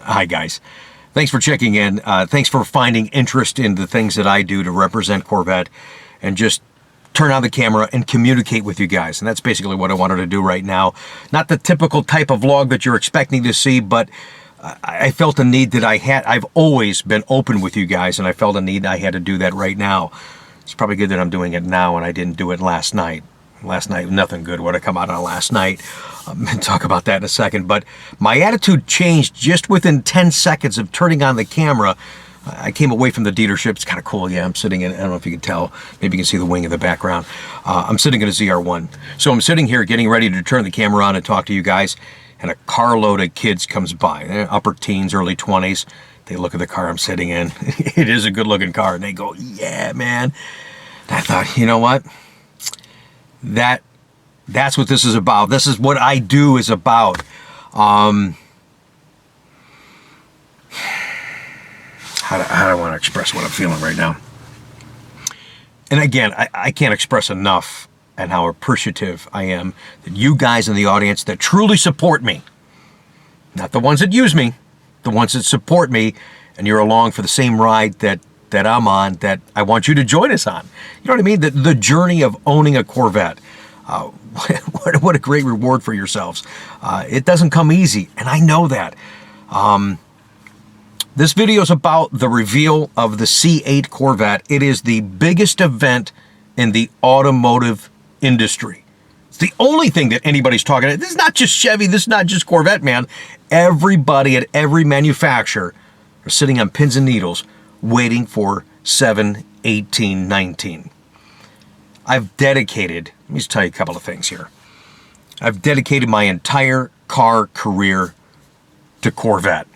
Hi, guys. Thanks for checking in. Thanks for finding interest in the things that I do to represent Corvette and just turn on the camera and communicate with you guys. And that's basically what I wanted to do right now. Not the typical type of vlog that you're expecting to see, but I felt a need that I've always been open with you guys, and I felt a need I had to do that right now. It's probably good that I'm doing it now and I didn't do it last night. Last night, nothing good would have come out on last night. I'll talk about that in a second. But my attitude changed just within 10 seconds of turning on the camera. I came away from the dealership. It's kind of cool. Yeah, I'm sitting in, I don't know if you can tell. Maybe you can see the wing in the background. I'm sitting in a ZR1. So I'm sitting here getting ready to turn the camera on and talk to you guys. And a carload of kids comes by. They're upper teens, early 20s. They look at the car I'm sitting in. It is a good looking car. And they go, yeah, man. And I thought, you know what? That's what this is about. This is what I do is about. How do I want to express what I'm feeling right now? And again, I can't express enough and how appreciative I am that you guys in the audience that truly support me, not the ones that use me, the ones that support me, and you're along for the same ride that I'm on, that I want you to join us on. You know what I mean? The journey of owning a Corvette. What a great reward for yourselves. It doesn't come easy, and I know that. This video is about the reveal of the C8 Corvette. It is the biggest event in the automotive industry. It's the only thing that anybody's talking about. This is not just Chevy. This is not just Corvette, man. Everybody at every manufacturer are sitting on pins and needles waiting for 7/18/19. I've dedicated, let me just tell you a couple of things here. I've dedicated my entire car career to Corvette.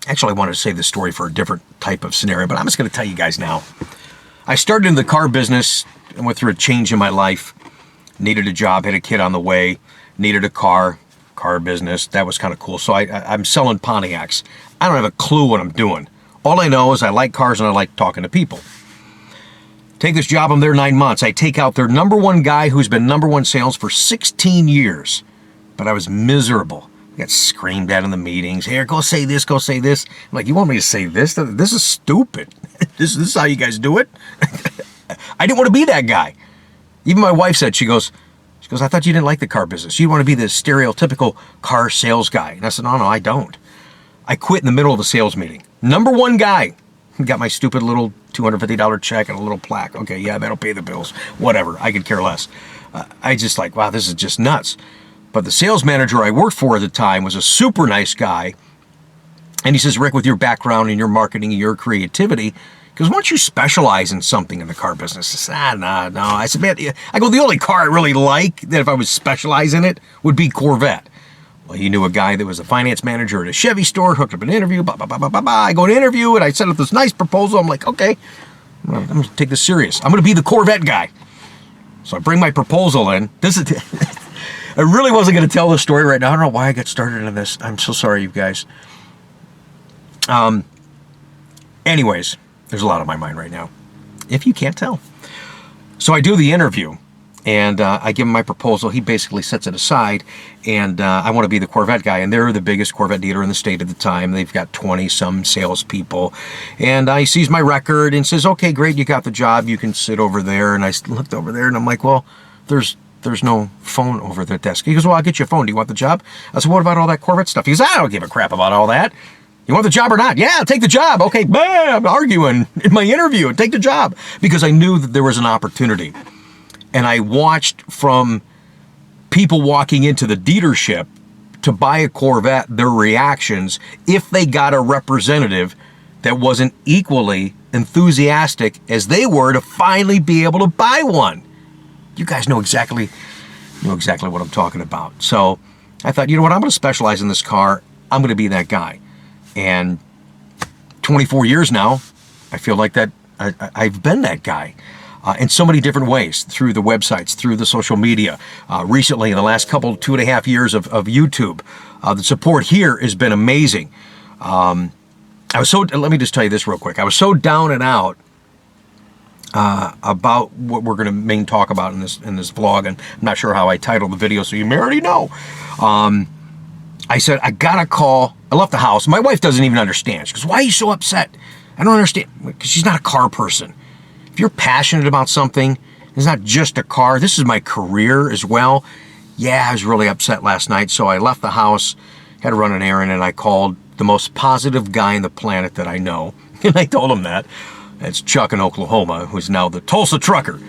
Actually, I wanted to save this story for a different type of scenario, but I'm just going to tell you guys now. I started in the car business and went through a change in my life. Needed a job, had a kid on the way, needed a car business. That was kind of cool. So I'm selling Pontiacs. I don't have a clue what I'm doing. All I know is I like cars and I like talking to people. Take this job, I'm there 9 months. I take out their number one guy who's been number one sales for 16 years. But I was miserable. I got screamed at in the meetings. Here, go say this, go say this. I'm like, you want me to say this? This is stupid. This is how you guys do it? I didn't want to be that guy. Even my wife said, she goes, I thought you didn't like the car business. You want to be the stereotypical car sales guy. And I said, no, I don't. I quit in the middle of a sales meeting. Number one guy. Got my stupid little $250 check and a little plaque. Okay, yeah, that'll pay the bills. Whatever, I could care less. I just like, wow, this is just nuts. But the sales manager I worked for at the time was a super nice guy. And he says, Rick, with your background and your marketing and your creativity, because once you specialize in something in the car business, I said, no. I said, man, I go, the only car I really like that if I was specialized in it would be Corvette. Well, he knew a guy that was a finance manager at a Chevy store, hooked up an interview, I go to interview, and I set up this nice proposal. I'm like, okay, I'm going to take this serious. I'm going to be the Corvette guy. So I bring my proposal in. This is, I really wasn't going to tell this story right now. I don't know why I got started in this. I'm so sorry, you guys. Anyways, there's a lot on my mind right now, if you can't tell. So I do the interview. And I give him my proposal. He basically sets it aside, and I want to be the Corvette guy. And they're the biggest Corvette dealer in the state at the time. They've got 20-some salespeople. And he sees my record and says, okay, great, you got the job. You can sit over there. And I looked over there, and I'm like, well, there's no phone over the desk. He goes, well, I'll get you a phone. Do you want the job? I said, what about all that Corvette stuff? He goes, I don't give a crap about all that. You want the job or not? Yeah, I'll take the job. Okay, bam, arguing in my interview and take the job. Because I knew that there was an opportunity. And I watched from people walking into the dealership to buy a Corvette, their reactions, if they got a representative that wasn't equally enthusiastic as they were to finally be able to buy one. You guys know exactly what I'm talking about. So I thought, you know what, I'm going to specialize in this car. I'm going to be that guy. And 24 years now, I feel like that I've been that guy. In so many different ways, through the websites, through the social media. Recently, in the last 2.5 years of YouTube, the support here has been amazing. Let me just tell you this real quick. I was so down and out about what we're going to main talk about in this vlog, and I'm not sure how I titled the video, so you may already know. I said, I gotta call I left the house. My wife doesn't even understand. She goes, why are you so upset? I don't understand. Because she's not a car person. If you're passionate about something, it's not just a car. This is my career as well. Yeah, I was really upset last night, so I left the house, had to run an errand, and I called the most positive guy on the planet that I know. And I told him that. It's Chuck in Oklahoma, who's now the Tulsa trucker.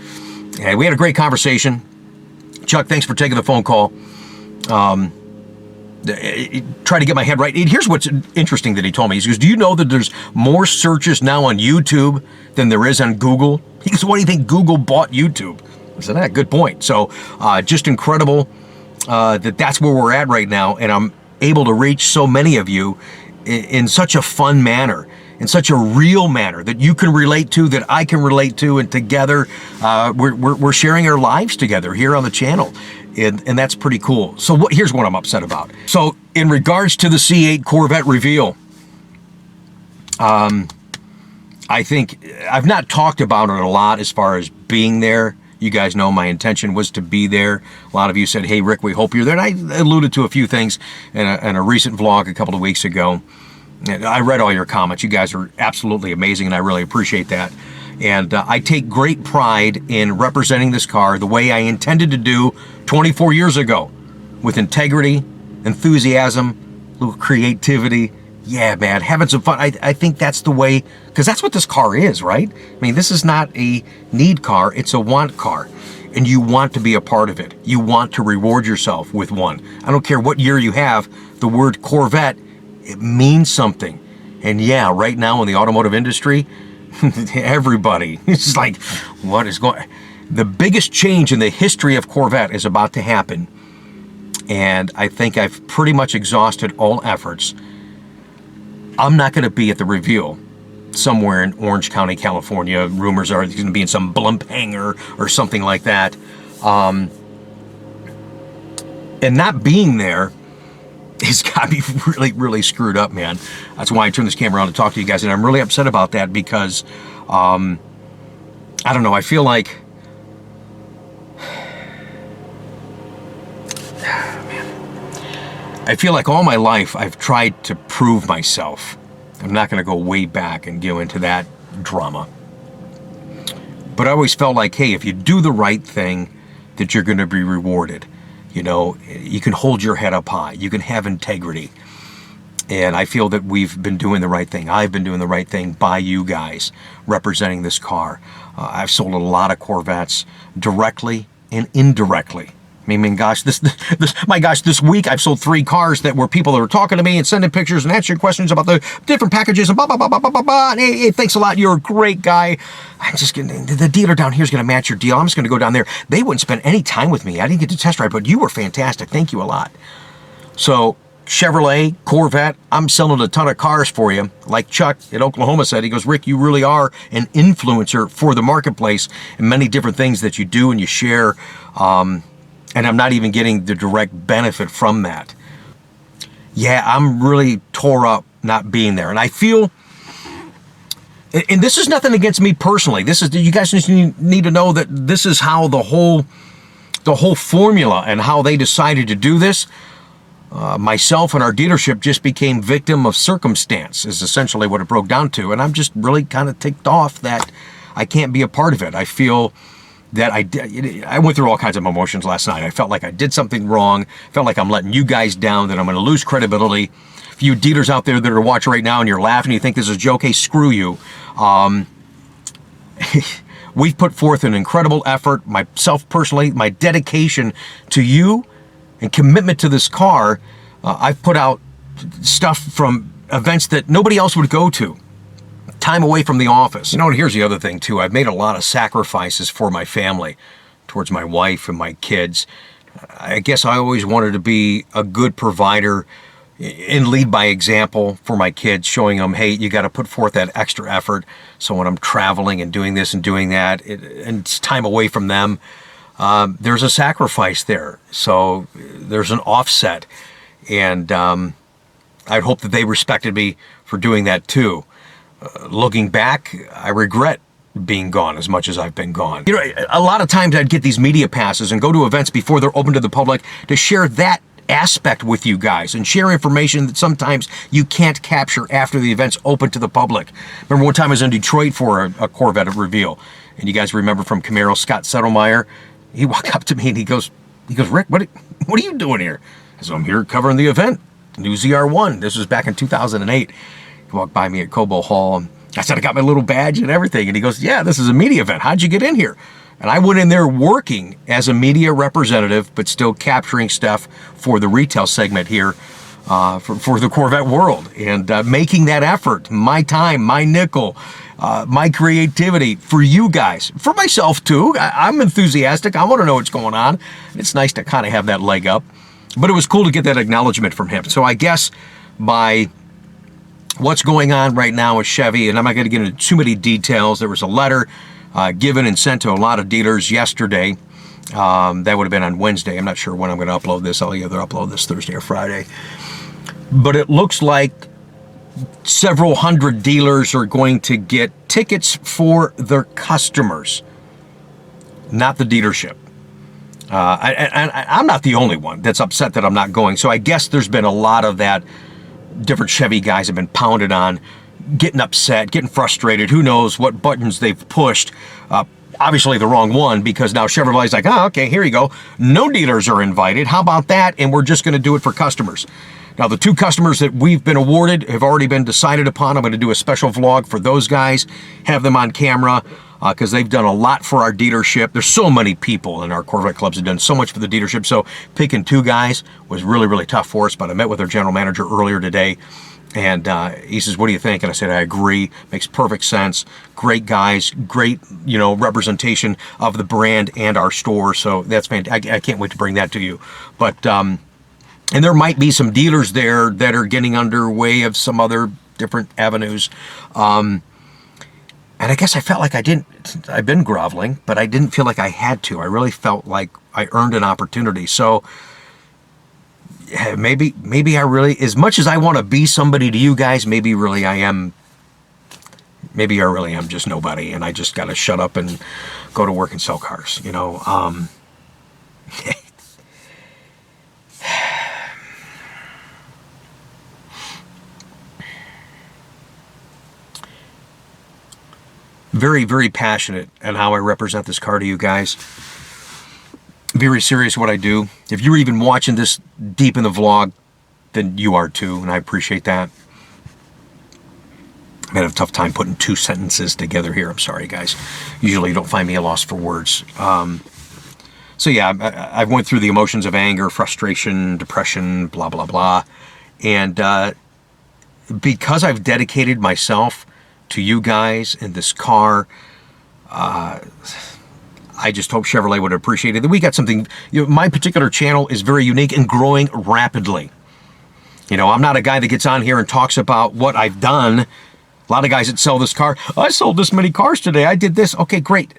And we had a great conversation. Chuck, thanks for taking the phone call. Try to get my head right. Here's what's interesting that he told me. He goes, do you know that there's more searches now on YouTube than there is on Google? He goes, what do you think Google bought YouTube? I said, good point. So just incredible that's where we're at right now. And I'm able to reach so many of you in such a fun manner, in such a real manner that you can relate to, that I can relate to, and together we're sharing our lives together here on the channel. And that's pretty cool. So here's what I'm upset about. So in regards to the C8 Corvette Reveal, I think I've not talked about it a lot as far as being there. You guys know my intention was to be there. A lot of you said, hey, Rick, we hope you're there. And I alluded to a few things in a recent vlog a couple of weeks ago. And I read all your comments. You guys are absolutely amazing, and I really appreciate that. And I take great pride in representing this car the way I intended to do 24 years ago, with integrity, enthusiasm, a little creativity. Yeah, man, having some fun. I think that's the way, because that's what this car is, right? I mean, this is not a need car, it's a want car. And you want to be a part of it. You want to reward yourself with one. I don't care what year you have, the word Corvette, it means something. And yeah, right now in the automotive industry, everybody is like, what is going on? The biggest change in the history of Corvette is about to happen. And I think I've pretty much exhausted all efforts. I'm not going to be at the reveal somewhere in Orange County, California. Rumors are he's going to be in some blimp hangar or something like that. And not being there has got me really, really screwed up, man. That's why I turned this camera on to talk to you guys. And I'm really upset about that because, I don't know, I feel like, I feel like all my life I've tried to prove myself. I'm not going to go way back and go into that drama. But I always felt like, hey, if you do the right thing, that you're going to be rewarded. You know, you can hold your head up high. You can have integrity. And I feel that we've been doing the right thing. I've been doing the right thing by you guys representing this car. I've sold a lot of Corvettes directly and indirectly. I mean, gosh, this week I've sold 3 cars that were people that were talking to me and sending pictures and answering questions about the different packages and blah, blah, blah, blah, blah, blah, blah. And hey, thanks a lot. You're a great guy. I'm just going to, the dealer down here is going to match your deal. I'm just going to go down there. They wouldn't spend any time with me. I didn't get to test drive, but you were fantastic. Thank you a lot. So Chevrolet, Corvette, I'm selling a ton of cars for you. Like Chuck at Oklahoma said, he goes, Rick, you really are an influencer for the marketplace and many different things that you do and you share. And I'm not even getting the direct benefit from that. Yeah, I'm really tore up not being there. And I feel, and this is nothing against me personally. This is, you guys just need to know that this is how the whole formula and how they decided to do this. Myself and our dealership just became victim of circumstance is essentially what it broke down to. And I'm just really kind of ticked off that I can't be a part of it. I feel that I went through all kinds of emotions last night. I felt like I did something wrong. Felt like I'm letting you guys down, that I'm going to lose credibility. For you dealers out there that are watching right now and you're laughing, you think this is a joke, hey, screw you. We've put forth an incredible effort, myself personally, my dedication to you and commitment to this car. I've put out stuff from events that nobody else would go to. Time away from the office. You know, and here's the other thing too. I've made a lot of sacrifices for my family, towards my wife and my kids. I guess I always wanted to be a good provider and lead by example for my kids, showing them, hey, you got to put forth that extra effort. So when I'm traveling and doing this and doing that, and it's time away from them, there's a sacrifice there. So there's an offset. And I'd hope that they respected me for doing that too. Looking back, I regret being gone as much as I've been gone. You know, a lot of times I'd get these media passes and go to events before they're open to the public to share that aspect with you guys and share information that sometimes you can't capture after the event's open to the public. Remember one time I was in Detroit for a Corvette Reveal, and you guys remember from Camaro, Scott Settlemeyer, he walked up to me and he goes, Rick, what are you doing here? I said, I'm here covering the event, new ZR1. This was back in 2008. He walked by me at Cobo Hall, and I said, I got my little badge and everything. And he goes, yeah, this is a media event. How'd you get in here? And I went in there working as a media representative, but still capturing stuff for the retail segment here for the Corvette world, and making that effort, my time, my nickel, my creativity for you guys, for myself too. I'm enthusiastic. I want to know what's going on. It's nice to kind of have that leg up, but it was cool to get that acknowledgement from him. So I guess by what's going on right now with Chevy, and I'm not going to get into too many details, there was a letter given and sent to a lot of dealers yesterday. That would have been on Wednesday. I'm not sure when I'm going to upload this. I'll either upload this Thursday or Friday. But it looks like several hundred dealers are going to get tickets for their customers, not the dealership. I'm not the only one that's upset that I'm not going. So I guess there's been a lot of that. Different Chevy guys have been pounded on, getting upset, getting frustrated. Who knows what buttons they've pushed. Obviously the wrong one, because now Chevrolet's like, oh, okay, here you go. No dealers are invited. How about that? And we're just going to do it for customers. Now, the 2 customers that we've been awarded have already been decided upon. I'm going to do a special vlog for those guys, have them on camera, because they've done a lot for our dealership. There's so many people in our Corvette clubs have done so much for the dealership. So picking 2 guys was really, really tough for us. But I met with their general manager earlier today, and he says, what do you think? And I said, I agree. Makes perfect sense. Great guys, great, representation of the brand and our store. So that's fantastic. I can't wait to bring that to you. But, and there might be some dealers there that are getting underway of some other different avenues. And I guess I felt like I've been groveling, but I didn't feel like I had to. I really felt like I earned an opportunity. So yeah, maybe I really, as much as I want to be somebody to you guys, maybe I really am just nobody, and I just got to shut up and go to work and sell cars, Very, very passionate in how I represent this car to you guys. Very serious what I do. If you're even watching this deep in the vlog, then you are too, and I appreciate that. I'm having a tough time putting 2 sentences together here. I'm sorry, guys. Usually you don't find me a loss for words. So yeah, I went through the emotions of anger, frustration, depression, blah, blah, blah. And because I've dedicated myself to you guys in this car, I just hope Chevrolet would appreciate it. That we got something, my particular channel is very unique and growing rapidly. I'm not a guy that gets on here and talks about what I've done. A lot of guys that sell this car, I sold this many cars today, I did this. Okay, great.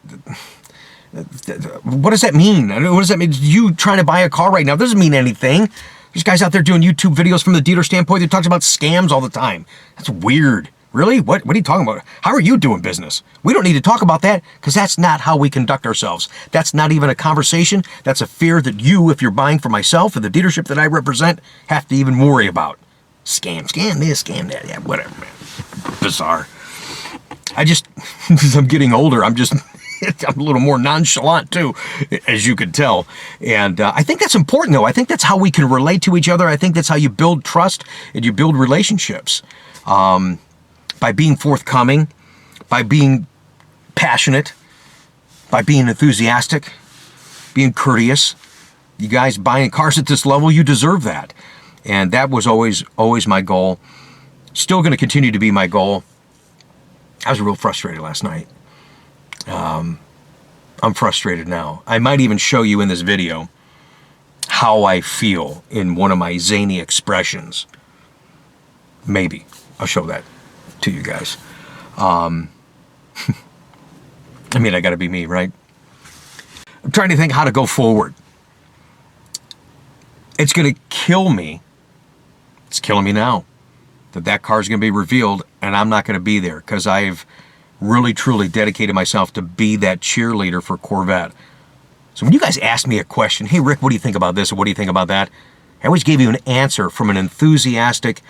What does that mean? What does that mean? You trying to buy a car right now doesn't mean anything. There's guys out there doing YouTube videos from the dealer standpoint that talks about scams all the time. That's weird. Really? What are you talking about? How are you doing business? We don't need to talk about that, because that's not how we conduct ourselves. That's not even a conversation. That's a fear that you, if you're buying for myself or the dealership that I represent, have to even worry about. Scam this, scam that. Yeah, whatever, man. Bizarre. As I'm getting older, I'm a little more nonchalant too, as you can tell. And I think that's important, though. I think that's how we can relate to each other. I think that's how you build trust and you build relationships. By being forthcoming, by being passionate, by being enthusiastic, being courteous. You guys buying cars at this level, you deserve that. And that was always my goal. Still going to continue to be my goal. I was real frustrated last night. I'm frustrated now. I might even show you in this video how I feel in one of my zany expressions. Maybe. I'll show that to you guys. I gotta be me, right? I'm trying to think how to go forward. It's gonna kill me. It's killing me now that car is gonna be revealed and I'm not gonna be there, because I've really truly dedicated myself to be that cheerleader for Corvette. So when you guys ask me a question, hey Rick, what do you think about this or what do you think about that? I always gave you an answer from an enthusiast's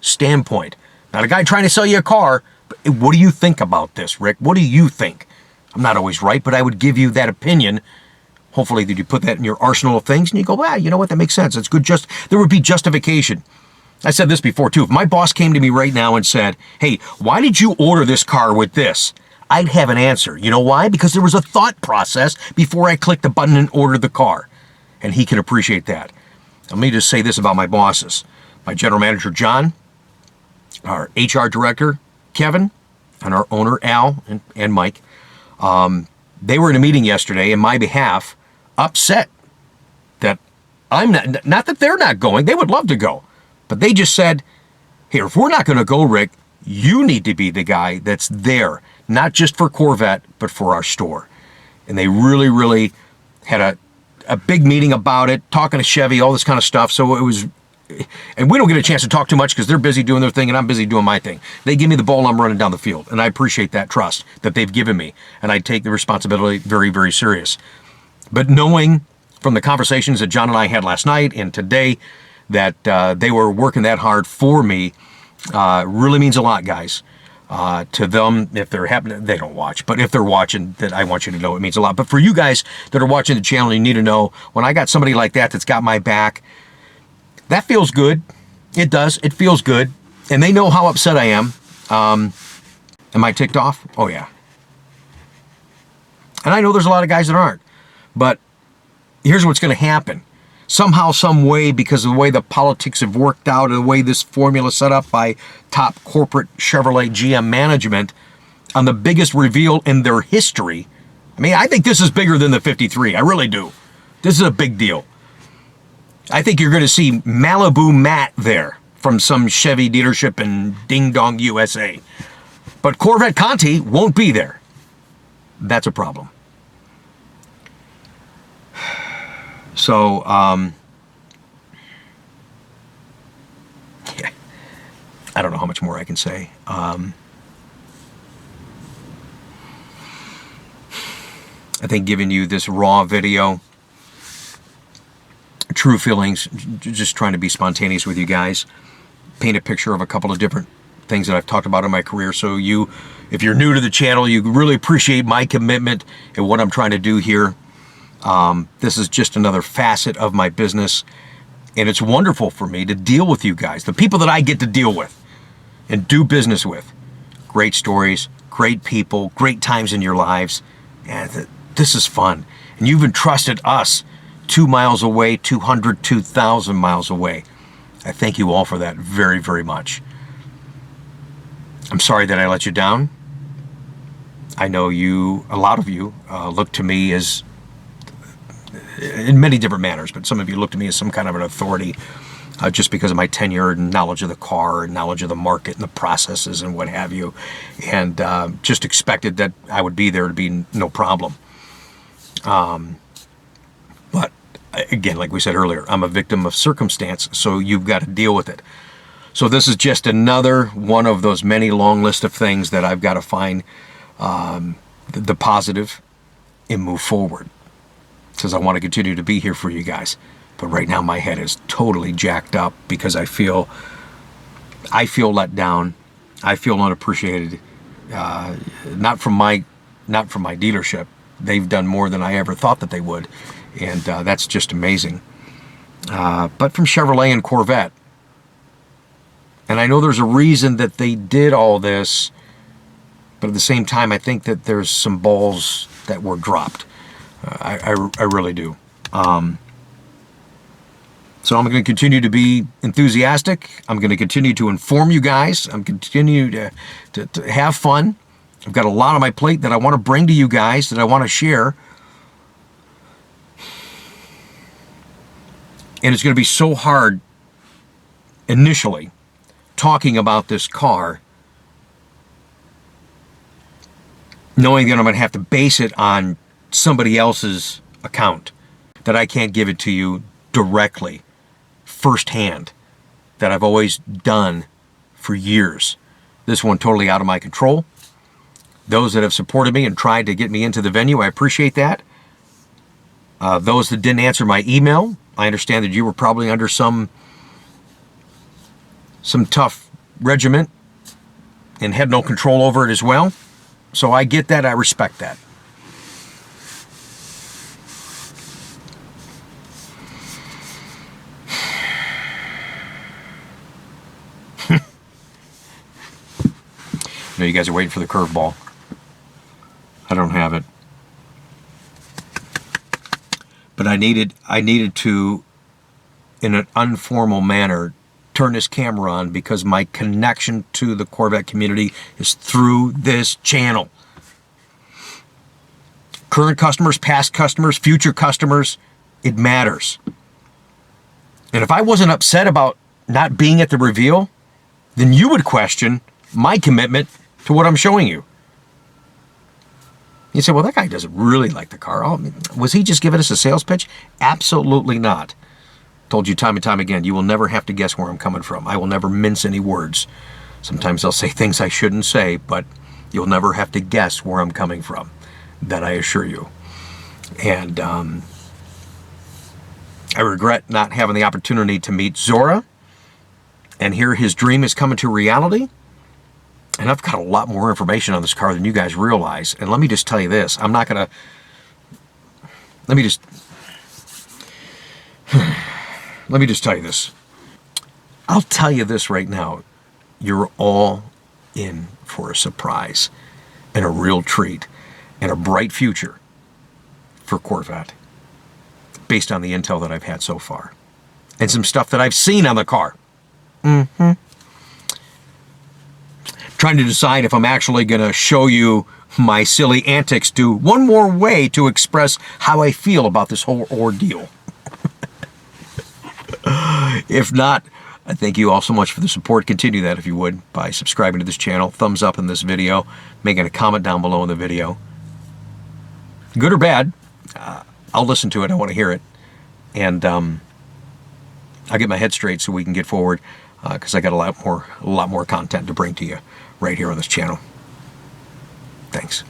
standpoint. Not a guy trying to sell you a car. But what do you think about this, Rick? What do you think? I'm not always right, but I would give you that opinion. Hopefully that you put that in your arsenal of things and you go, well, you know what, that makes sense. It's good. There would be justification. I said this before too. If my boss came to me right now and said, hey, why did you order this car with this? I'd have an answer. You know why? Because there was a thought process before I clicked the button and ordered the car. And he can appreciate that. Let me just say this about my bosses. My general manager, John, our HR director, Kevin, and our owner, Al and Mike. They were in a meeting yesterday in my behalf, upset that I'm not that they're not going. They would love to go. But they just said, here, if we're not going to go, Rick, you need to be the guy that's there, not just for Corvette, but for our store. And they really, really had a big meeting about it, talking to Chevy, all this kind of stuff. So it was, and we don't get a chance to talk too much because they're busy doing their thing and I'm busy doing my thing. They give me the ball and I'm running down the field. And I appreciate that trust that they've given me. And I take the responsibility very, very serious. But knowing from the conversations that John and I had last night and today that they were working that hard for me really means a lot, guys. To them, if they're happening, they don't watch, but if they're watching, that I want you to know it means a lot. But for you guys that are watching the channel, you need to know when I got somebody like that that's got my back, that feels good. It does. It feels good. And they know how upset I am. Am I ticked off? Oh, yeah. And I know there's a lot of guys that aren't. But here's what's going to happen. Somehow, some way, because of the way the politics have worked out and the way this formula set up by top corporate Chevrolet GM management on the biggest reveal in their history. I mean, I think this is bigger than the 53. I really do. This is a big deal. I think you're going to see Malibu Matt there from some Chevy dealership in Ding Dong, USA. But Corvette Conti won't be there. That's a problem. So, yeah, I don't know how much more I can say. I think giving you this raw video, true feelings, just trying to be spontaneous with you guys, paint a picture of a couple of different things that I've talked about in my career. So you, if you're new to the channel, you really appreciate my commitment and what I'm trying to do here. This is just another facet of my business, and it's wonderful for me to deal with you guys, the people that I get to deal with and do business with. Great stories, great people, great times in your lives, and this is fun. And you've entrusted us 2 miles away, 202,000 miles away. I thank you all for that very, very much. I'm sorry that I let you down. I know you, a lot of you, look to me as, in many different manners, but some of you look to me as some kind of an authority just because of my tenure and knowledge of the car and knowledge of the market and the processes and what have you, and just expected that I would be there to be no problem. But again, like we said earlier, I'm a victim of circumstance, so you've got to deal with it. So this is just another one of those many long list of things that I've got to find the positive and move forward. Because I want to continue to be here for you guys. But right now my head is totally jacked up because I feel let down. I feel unappreciated. Not from my dealership. They've done more than I ever thought that they would. And that's just amazing. But from Chevrolet and Corvette. And I know there's a reason that they did all this. But at the same time, I think that there's some balls that were dropped. I really do. So I'm going to continue to be enthusiastic. I'm going to continue to inform you guys. I'm continue to have fun. I've got a lot on my plate that I want to bring to you guys, that I want to share. And it's going to be so hard initially talking about this car, knowing that I'm going to have to base it on somebody else's account, that I can't give it to you directly, firsthand, that I've always done for years. This one totally out of my control. Those that have supported me and tried to get me into the venue, I appreciate that. Those that didn't answer my email, I understand that you were probably under some tough regiment and had no control over it as well. So I get that. I respect that. I know you guys are waiting for the curveball. I don't have it. But I needed to, in an informal manner, turn this camera on because my connection to the Corvette community is through this channel. Current customers, past customers, future customers, it matters. And if I wasn't upset about not being at the reveal, then you would question my commitment to what I'm showing you. You say, well, that guy doesn't really like the car. Oh, was he just giving us a sales pitch? Absolutely not. Told you time and time again, you will never have to guess where I'm coming from. I will never mince any words. Sometimes I'll say things I shouldn't say, but you'll never have to guess where I'm coming from. That I assure you. And I regret not having the opportunity to meet Zora and hear his dream is coming to reality. And I've got a lot more information on this car than you guys realize. And let me just tell you this. I'm not going to... Let me just tell you this. I'll tell you this right now. You're all in for a surprise and a real treat and a bright future for Corvette based on the intel that I've had so far and some stuff that I've seen on the car. Trying to decide if I'm actually going to show you my silly antics to one more way to express how I feel about this whole ordeal. If not, I thank you all so much for the support. Continue that if you would by subscribing to this channel, thumbs up in this video, making a comment down below in the video. Good or bad, I'll listen to it. I want to hear it. And I'll get my head straight so we can get forward because I got a lot more content to bring to you right here on this channel. Thanks.